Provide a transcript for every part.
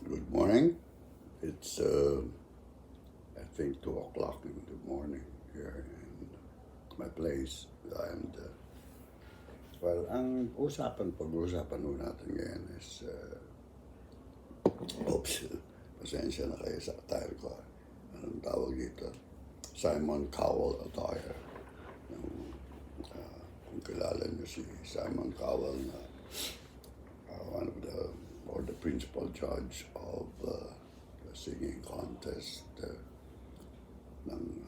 Good morning. It's I think 2 o'clock in the morning here in my place. And ang pag-uusapan po natin ngayon is, oops, pasensya na kayo sa attire ko. Anong tawag dito? Simon Cowell attire. Kung kilala niyo si Simon Cowell na one of the principal judge of the singing contest ng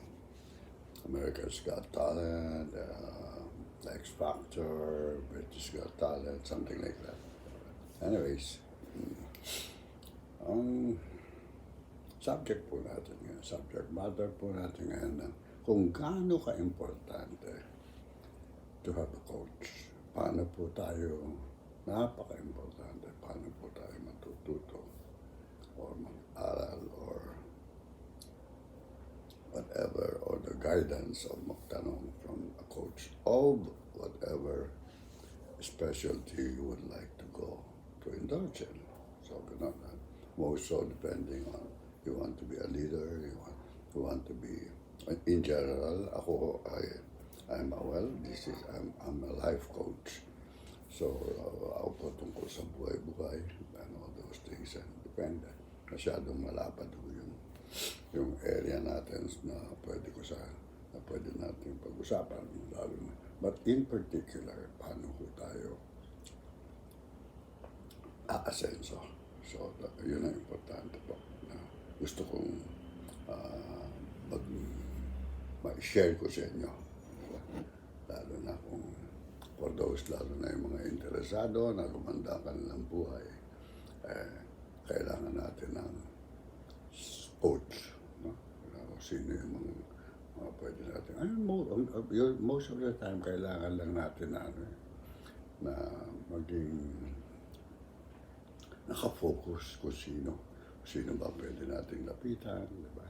America's Got Talent, X Factor, British Got Talent, something like that. Anyways, ang subject matter po natin ngayon na kung gaano ka-importante to have a coach. Napaka-importante, paano po tayo matututo or mag-aral or whatever, or the guidance of magtanong from a coach of whatever specialty you would like to go to indulge in. So, ganun na. Most so depending on you want to be a leader, you want to be, in general, I'm a life coach. So, ako po tungkol sa buhay-buhay and all those things, and depende. Masyadong malapad ko yung area natin na pwede natin pag-usapan, lalo na. But in particular, paano ko tayo aasenso. So, yun ang importante po. Na gusto kong ma-share ko sa inyo. Lalo na lalo na yung mga interesado na gumanda ang kanilang buhay. Kailangan natin ng coach. No? Sino yung mga pwede natin. Most of the time, kailangan lang natin na maging nakafocus kung sino ba pwede nating lapitan, di ba?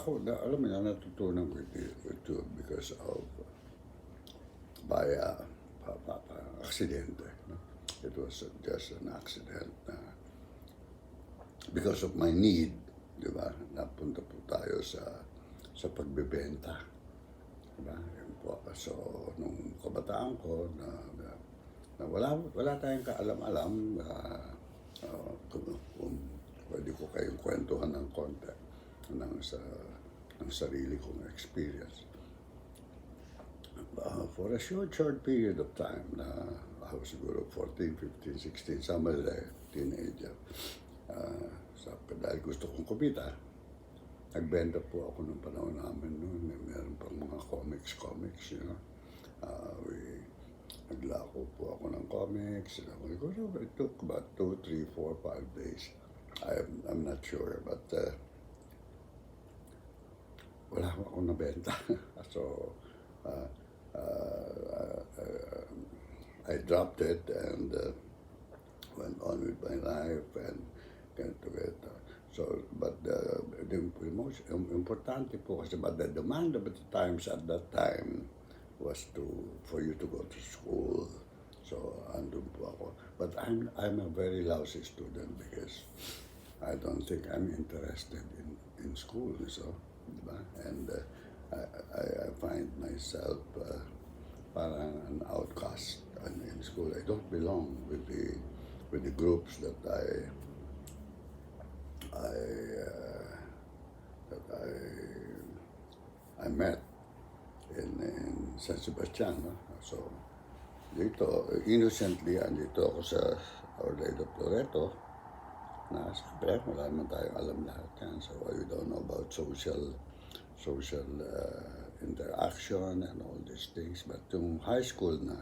Alam mo na, natutunan ko ito because of by aksidente. No? It was just an accident because of my need, di ba? Napunta po tayo sa pagbebenta. Diba? So, nung kabataan ko na wala tayong kaalam-alam, kung pwede ko kayong kwentuhan ng konti ng sarili kong experience. For a short period of time na I was siguro 14, 15, 16, somewhere there, teenager, dahil gusto kong kumita, nagbenta po ako ng panahon namin noon. Meron pang mga comics, you know. Naglako po ako ng comics. It took about 2, 3, 4, 5 days. I'm not sure, but wala akong nabenta. So, I dropped it and went on with my life and get together. So, but the most importante po kasi, but the demand of the times at that time was for you to go to school. So, andun po ako. But I'm a very lousy student because I don't think I'm interested in school. So, diba? And I find myself parang an outcast in school. I don't belong with the groups that I met in San Sebastian. No? So, dito, innocently, andito ako sa Our Lady of Loreto, na sabi, wala naman tayong alam lahat yan. So, you don't know about social interaction and all these things. But yung high school na,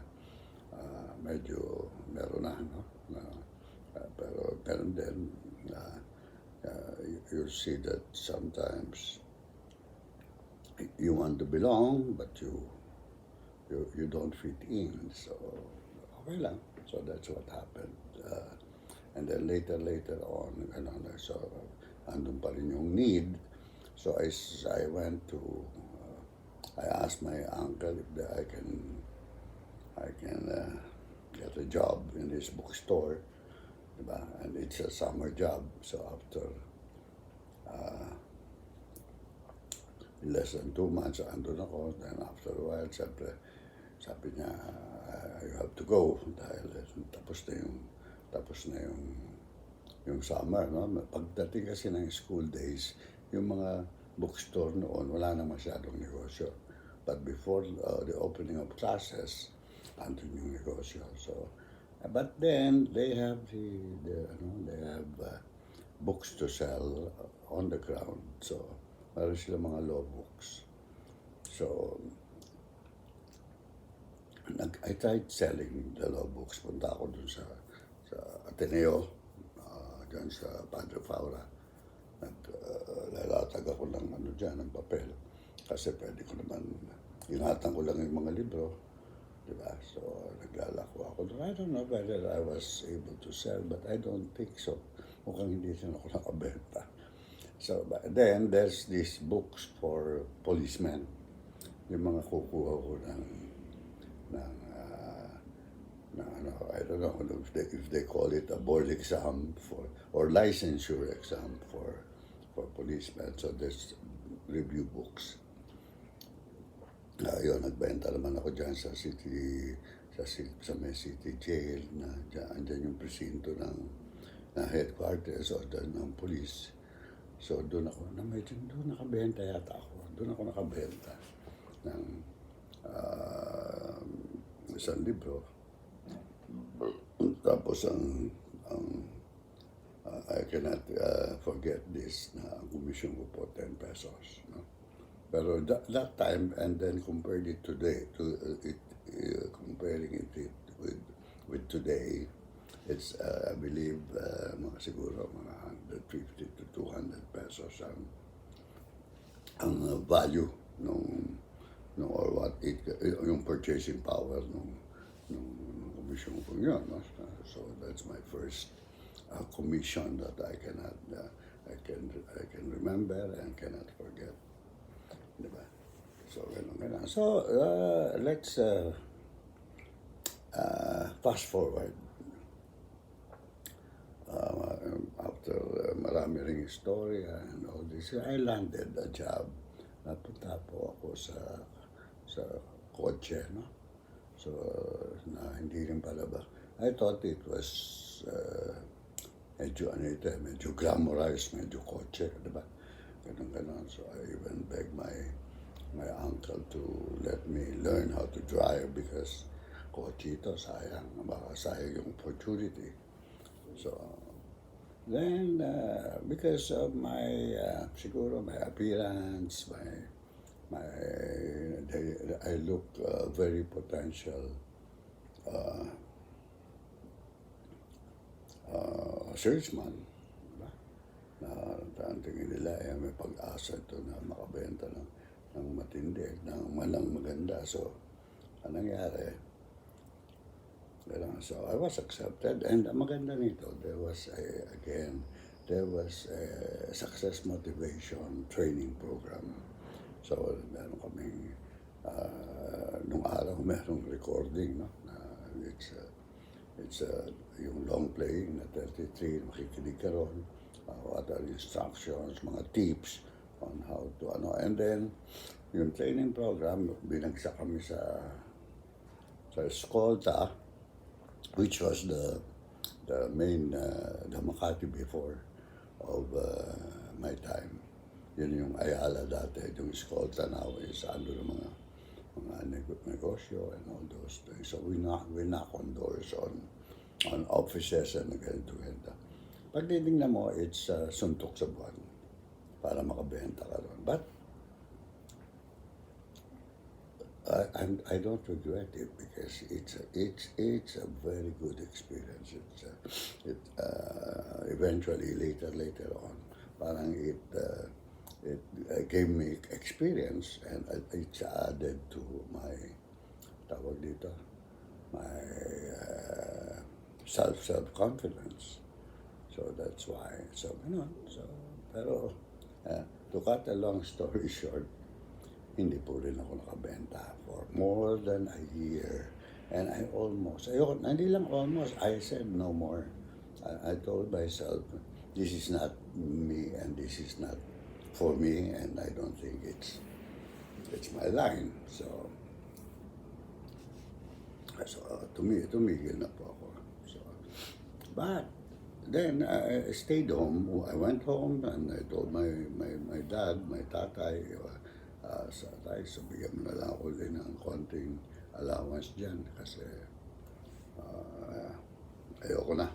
medyo meron na, no? Pero then, you see that sometimes you want to belong, but you don't fit in. So, okay lang. So that's what happened. And then later on, so andun pa rin yung need. So I went to I asked my uncle if I can get a job in this bookstore, diba? And it's a summer job. So after less than 2 months, andun ako. Then after a while, siyempre, sabi niya, you have to go dahil tapos na yung summer, no? Pagdating kasi ng school days, yung mga bookstore noon, wala na masyadong negosyo. But before the opening of classes, andun yung negosyo. So, but then they have they have books to sell on the ground. So, meron sila mga law books. So, I tried selling the law books. Punta ako dun sa Ateneo, dyan sa Padre Faura. Lalatag ako ng ng papel. Kasi pwede ko naman, ingatan ko lang yung mga libro. Diba? So, naglalako ako. I don't know whether I was able to sell, but I don't think so. Mukhang hindi rin ako nakabenta. So, but then, there's these books for policemen. Yung mga kukuha ko ng I don't know if they call it a board exam or licensure exam for policemen. So there's review books. Yun, nagbenta naman ako dyan sa may city jail na dyan yung presinto ng headquarters o ng police. So doon nakabenta yata ako. Doon ako nakabenta ng isang libro. Tapos I cannot forget this na ang commission ko po 10 pesos. No? Pero that time, and then compared it today, comparing it with today, it's I believe siguro mga 150 to 200 pesos ang value nung or what yung purchasing power nung commission ko yun. No? So that's my first commission that I can remember and cannot forget. Diba? So ganun. So let's fast forward. After marami ring story and all this, I landed a job. Napunta po ako sa kotse, no? So, hindi rin pala ba. I thought it was medyo glamorized, medyo kotse, diba? Ganun. So, I even begged my uncle to let me learn how to drive because kotse ito, baka sayang yung opportunity. So, then, because of my, siguro my appearance, I look very potential salesman. Diba? Na tingin nila may pag-asa ito na makabenta ng matindi, ng maganda. So, anong nangyari? So, I was accepted and maganda nito, there was a success motivation training program. So, meron kaming, nung araw merong recording, no? It's yung long playing na 33, makikinig ka ron, what are instructions, mga tips on how to, and then, yung training program, binagsak kami sa eskolta, which was the main, the Makati before of my time. Yun yung Ayala dati, yung eskolta now is under mga negosyo and all those things. So we knock on doors on offices and ganito. Pag titignan mo, it's suntok sa buwan para makabenta ka ron. But I don't regret it because it's a very good experience. Eventually later on, parang it gave me experience and it's added to my self-confidence. So that's why. So, pero to cut a long story short, hindi po rin ako nakabenta for more than a year. And I almost, ayoko, hindi lang almost, I said no more. I told myself, this is not me and this is not for me, and I don't think it's my line. So tumigil na po ako. So, but then I stayed home. I went home and I told my dad, my tatay, so bigyan mo na lang ako din ng konting allowance dyan kasi ayoko na.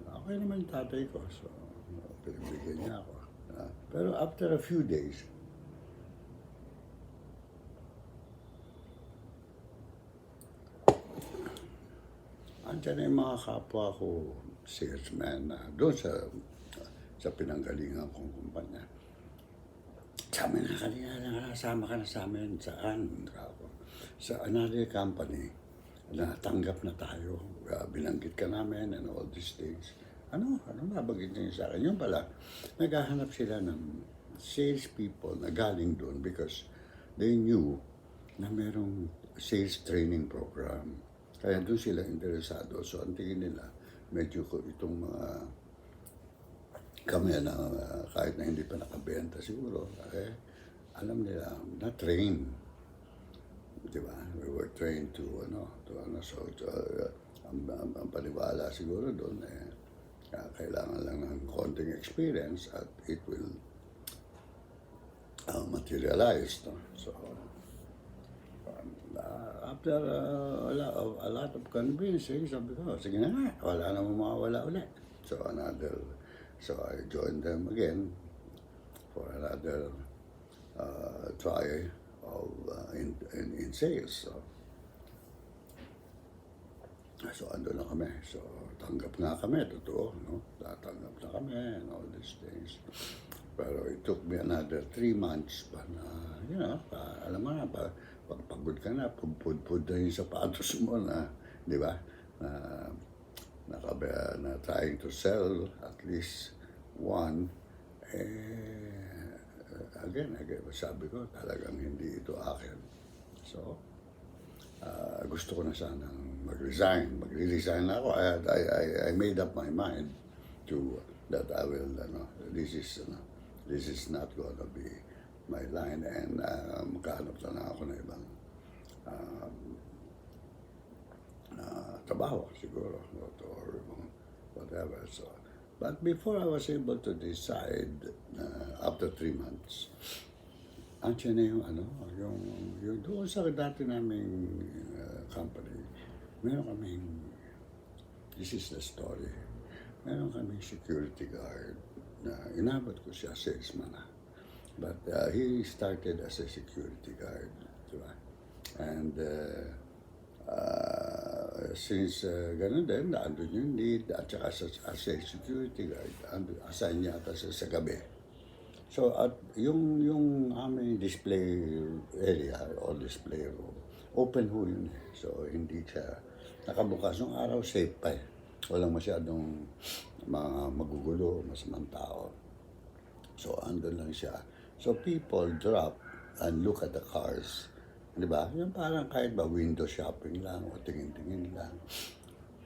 Okay naman yung tatay ko, so pinagbigyan niya ako. Pero after a few days, andyan na yung mga kapwa ko, salesman, doon sa pinanggalingan kong kumpanya. Sabi na kanina, nakasama ka na sa amin, saan? Sa another company, natanggap na tayo, binanggit ka namin and all these things. Ano nabagit niyo sa akin? Yung pala, naghahanap sila ng salespeople na galing doon because they knew na merong sales training program. Kaya doon sila interesado. So, ang tingin nila, medyo itong mga kami na kahit na hindi pa nakabenta siguro, alam nila, na-train. Diba? We were trained to so, ang paniwala siguro doon, kailangan lang ng konting experience at it will materialize. No? So, after a lot of convincing, sabi ko, sige na nga, wala namang mawawala ulit. So I joined them again for another try of in sales. So ando na kami. So tanggap na kami, totoo, no? Tatanggap na kami and all these things. Pero it took me another 3 months pa na, alam mo na, pagpagod ka na, pud na yung sapatos mo na, di ba? Na trying to sell at least one, again, sabi ko, talagang hindi ito akin. So, gusto ko na sanang mag-resign. Mag-resign na ako. I made up my mind to that I will, this is not gonna be my line, and magkahanap na ako ng ibang trabaho siguro or whatever. So, but before I was able to decide, after 3 months, andiyan na yung doon sa dati naming company, meron kaming, this is the story, meron kaming security guard na inabot ko siya, salesman na. But he started as a security guard, diba? And since ganun din, andun yung need, at saka as a security guard, assign niya ata sa gabi. So, at yung aming display area or display room, open ho yun eh. So, hindi siya nakabukas. Nung araw, safe pa eh. Walang masyadong mga magugulo, masamang tao. So, andun lang siya. So, people drop and look at the cars. Di ba? Yung parang kahit ba window shopping lang o tingin-tingin lang.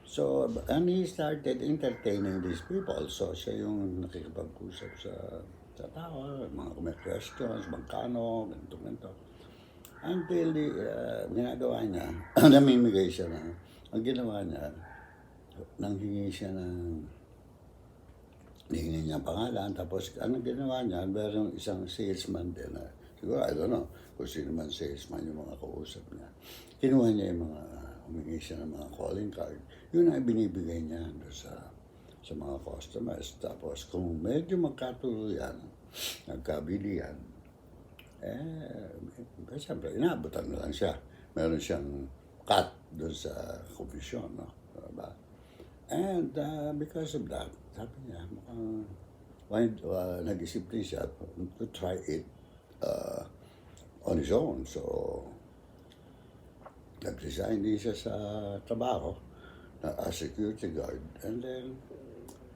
So, and he started entertaining these people. So, siya yung nakikipag-usap sa tao, mga may questions, magkano, ganito. Until ginagawa niya, namimigay siya na, ang ginawa niya, nanghingi siya ng, hihingi niya pangalan, tapos anong ginawa niya, meron isang salesman din na, siguro, I don't know, kung sino man salesman yung mga kausap niya. Kinuha niya yung mga, humingi siya ng mga calling card, yun ang binibigay niya doon sa mga customers. Tapos kung medyo magkatuluyan, nagkabilihan, siyempre, inaabutan na lang siya. Meron siyang cut doon sa komisyon, no? Diba? And because of that, sabi niya, nag-isip din siya to try it on his own. So, nag-resign din siya sa trabaho as security guard. And then,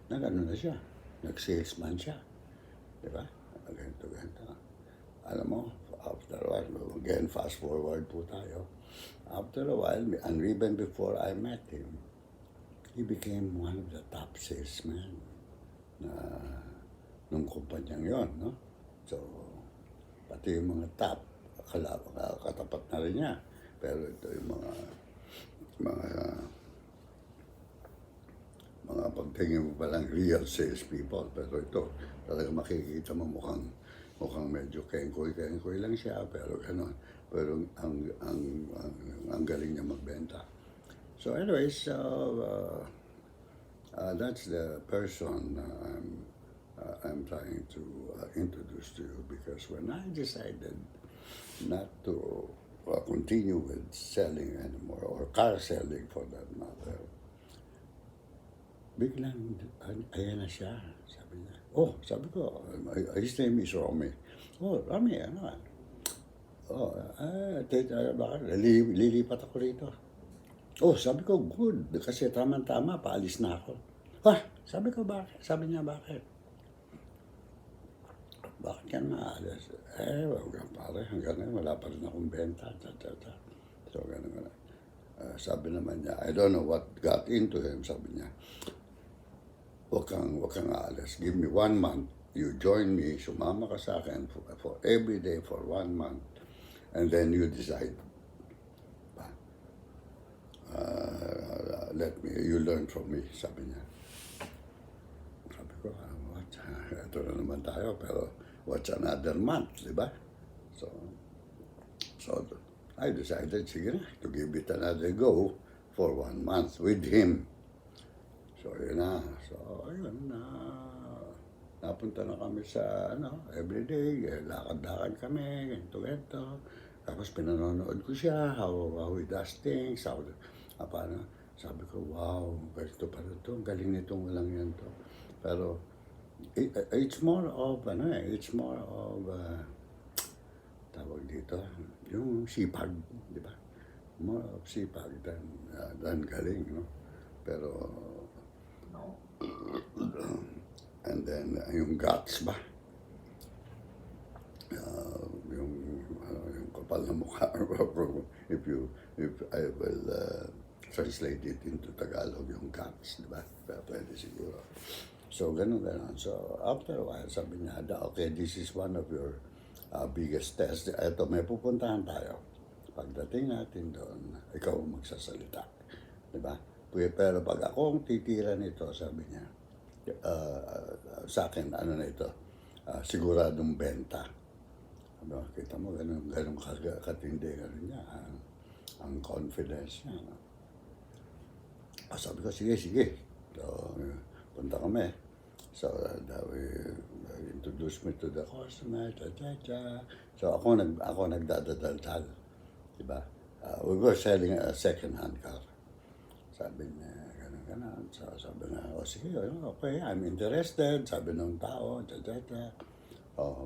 nag-ano na siya, nag-salesman siya. Diba? Ganito. Alam mo, after again, fast forward po tayo. After a while, and even before I met him, he became one of the top salesmen na nung kumpanyang yon, no? So, pati yung mga top, katapat na rin niya. Pero ito yung mga pagtingin mo palang real salespeople. Pero ito, talaga makikita mo mukhang medyo kengkoy lang siya, pero gano'n. Pero ang galing niya magbenta. So anyways, that's the person I'm trying to introduce to you, because when I decided not to continue with selling anymore, or car selling for that matter, biglang, ayan na siya, sabi niya. Oh, sabi ko, his name is Romy. Oh, Romy, ano? Oh, bakit? Lilipat ako rito. Oh, sabi ko, good. Kasi tama-tama, paalis na ako. Sabi ko, bakit? Sabi niya, bakit? Bakit ka maalis? Wag ka pare, hanggang ngayon, wala pa rin akong benta. So, gano'n. Sabi naman niya, I don't know what got into him, sabi niya. Wag kang aalis. Give me 1 month. You join me, sumama ka sa akin for every day for 1 month. And then you decide. You learn from me, sabi niya. Sabi ko, what? Ito na naman tayo, pero what's another month, di ba? So I decided, sige na, to give it another go for 1 month with him. So yun na. So ayun na. Napunta na kami sa, everyday, lakad-lakad kami, ganito. Tapos pinanonood ko siya, how he does things, paano. Sabi ko, wow, ganito pa rin to, galing nitong walang yan to. Pero, it's more of, tawag dito, yung sipag, di ba? More of sipag than galing, no? Pero, and then, yung guts ba? Yung kapal na mukha. if I will translate it into Tagalog, yung guts, di ba? Pwede siguro. So, ganun. So, after a while, sabi niya, okay, this is one of your biggest tests. Ito, may pupuntahan tayo. Pagdating natin doon, ikaw magsasalita. Di ba? Pero pag ako ang titira nito, sabi niya, sa akin, siguradong benta. Kita mo, ganun katindi, ganun niya, ang confidence niya. No? Sabi ko, sige. So, punta kami. So, he introduced me to the customer, So, ako nagdadaldal. Diba? We were selling a second-hand car. Sabi niya, ganun. So, sabi na, sige, okay, I'm interested. Sabi ng tao,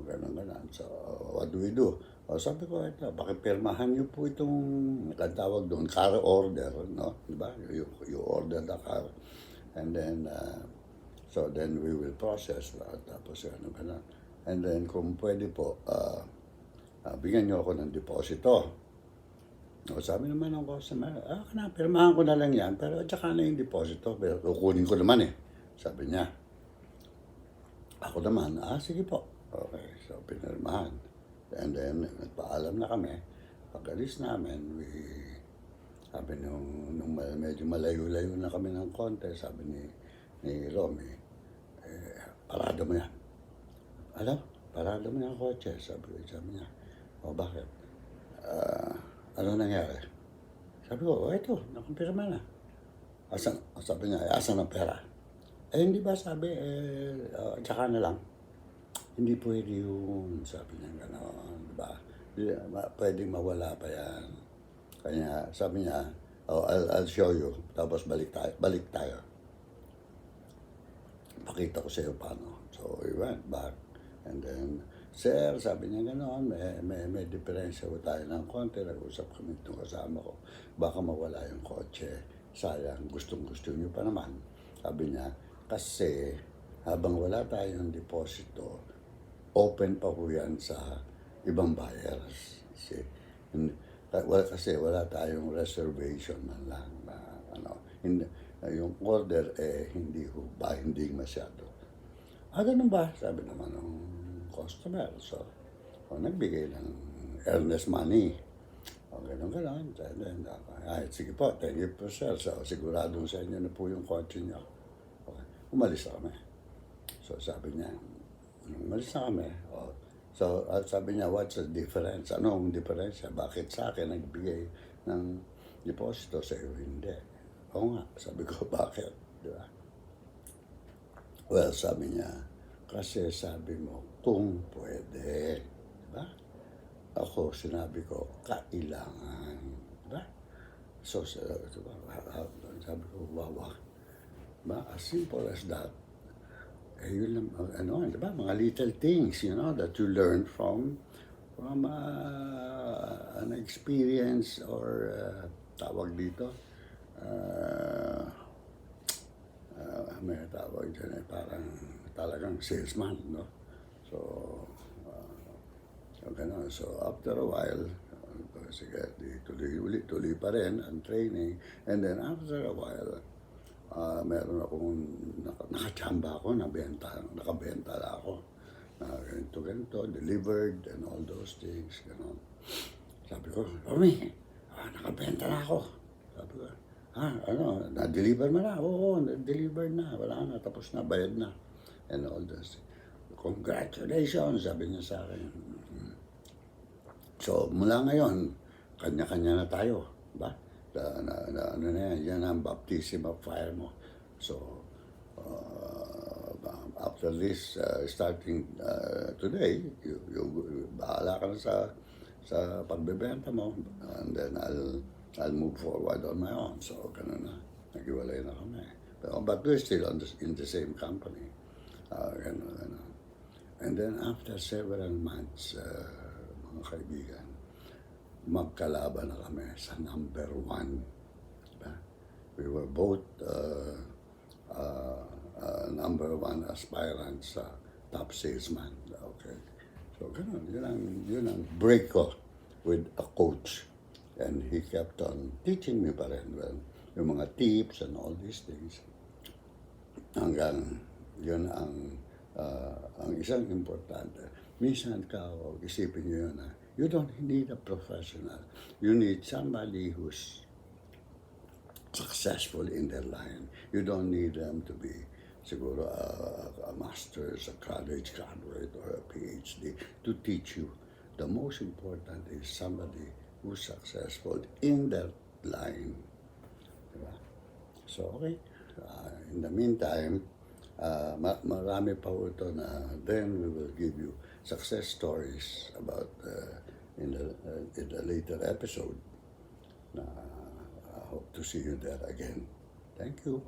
ganun. So, what do we do? Sabi ko, ito, pakipirmahan niyo po itong, tawag doon, car order, no? Diba? You order the car. And then, so then we will process. Tapos, ganun. And then, kung pwede po, bigyan niyo ako ng deposito. Sabi naman ng customer, pirmahan ko na lang yan, pero tsaka na yung deposito, pero kukunin ko naman eh. Sabi niya. Ako naman, sige po. Okay, so pinirmahan. And then, nagpaalam na kami. Pag-alis namin, sabi nung medyo malayo-layo na kami ng konti, sabi ni Romy, parada mo yan. Parada mo yan ang kotse. Sabi niya, bakit? Ano nangyari? Sabi ko, ito, nakumpirma na. Sabi niya, asan ang pera? Hindi ba sabi, tsaka na lang. Hindi pwede yun, sabi niya gano'n, diba? Pwedeng mawala pa yan. Kaya sabi niya, I'll show you, tapos balik tayo. Pakita ko sa iyo paano. So, we went back. And then, sir, sabi niya gano'n, may diferensya ko tayo ng konti. Nag-usap kami itong kasama ko. Baka mawala yung kotse. Sayang, gustong-gusto niyo pa naman. Sabi niya, kasi habang wala tayong deposito, open pa po yan sa ibang buyers. Hindi, kasi wala tayong reservation man lang na hindi, yung order hindi ho, binding masyado. Ganun ba? Sabi naman ng customer. So, nagbigay ng earnest money. Ganun. Then, sige po, thank you po sir. So, siguradong sa inyo na po yung kotse niyo. Okay. Umalis na kami. So, sabi niya, umalis na kami. So, sabi niya, what's the difference? Anong diferensya? Bakit sa akin nagbigay ng deposito, sa iyo hindi? Oo nga, sabi ko, bakit? Di ba? Well, sabi niya, kasi sabi mo, kung pwede. Diba? Ako, sinabi ko, kailangan. Diba? So, sabi ko, wow. Diba? As simple as that. Yun lang, diba? Mga little things, that you learn from an experience or tawag dito, may tawag dyan parang talagang salesman, no? So, ganun. So, after a while, sige, tuloy pa rin ang training. And then, after a while, meron akong, nakachamba ako, nakabenta na ako. Ganito, delivered, and all those things, gano'n. Sabi ko, Romy, nakabenta na ako. Sabi ko, na-deliver mo na? Oo, na-deliver na. Wala na, tapos na, bayad na. And all those things. Congratulations, sabi niya sa akin. So, mula ngayon, kanya-kanya na tayo. Ba? Yan ang baptism of fire mo. So, after this, starting today, you bahala ka na sa pagbebenta mo, and then I'll move forward on my own. So, ganun na. Nag-iwalay na kami. But we're still in the same company. Ganun. And then after several months, mga kaibigan, magkalaban na kami sa number 1. Diba? We were both number 1 aspirants sa top salesman. Okay. So, ganun. Yun ang break ko with a coach. And he kept on teaching me pa rin. Well, yung mga tips and all these things. Hanggang yun ang isang importante. Minsan isipin nyo yun you don't need a professional. You need somebody who's successful in their line. You don't need them to be siguro a master's, a college graduate, or a PhD to teach you. The most important is somebody who's successful in their line. Diba? So, okay. In the meantime, marami pa ito na then we will give you success stories about in the later episode. I hope to see you there again. Thank you.